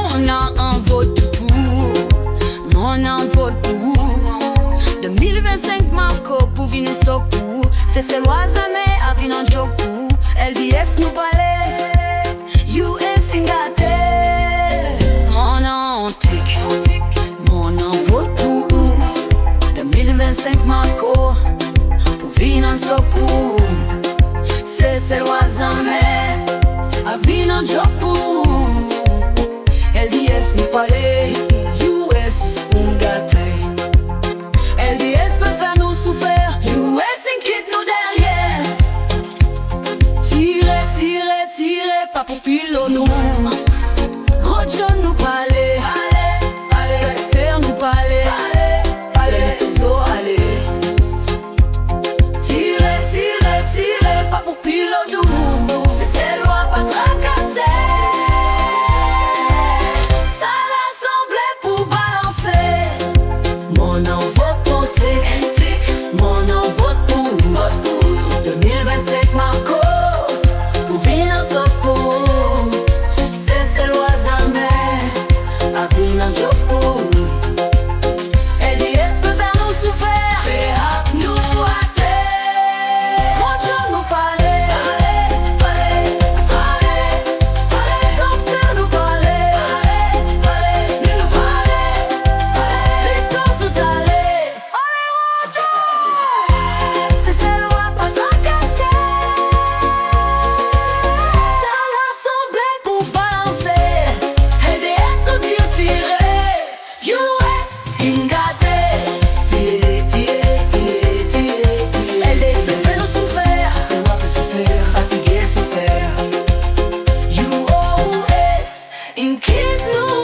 Mon an vote pour, mon an vote pour 2025 Marco pour venir pour. C'est celle années à venir en job pour. LDS nous parlait, US ingate. Mon an tic, mon an vote pour 2025 Marco pour venir en pour. C'est celle années à venir en job pour. LDS nous parlait, US ingate. LDS peut faire nous souffrir, US inquiète nous derrière. Tirer, tirer, tirer, pas pour piloter nous. Gros John nous parlait, terre nous parlait, toujours aller. Tirer, tirer, tirer, pas pour piloter nous. C'est ces lois pas tracasser. Ça l'assemblée pour balancer. Mon envoi compté, mon envoi pour 2025 Marco pour venir en pour. C'est ces lois amères à venir en job pour. LDS peut faire nous souffrir, PA nous hâter. Gros John nous parlait, docteur nous parlait, nous parlait, les tous sont allés. C'est ces lois pas tracasser. Ça l'assemblée pour balancer. LDS nous tire, tirer. US ingate. Tirer, tirer, tirer, tirer, tirer. LDS peut faire nous souffrir. C'est moi peut souffrir, fatigué souffrir. US inquiète nous.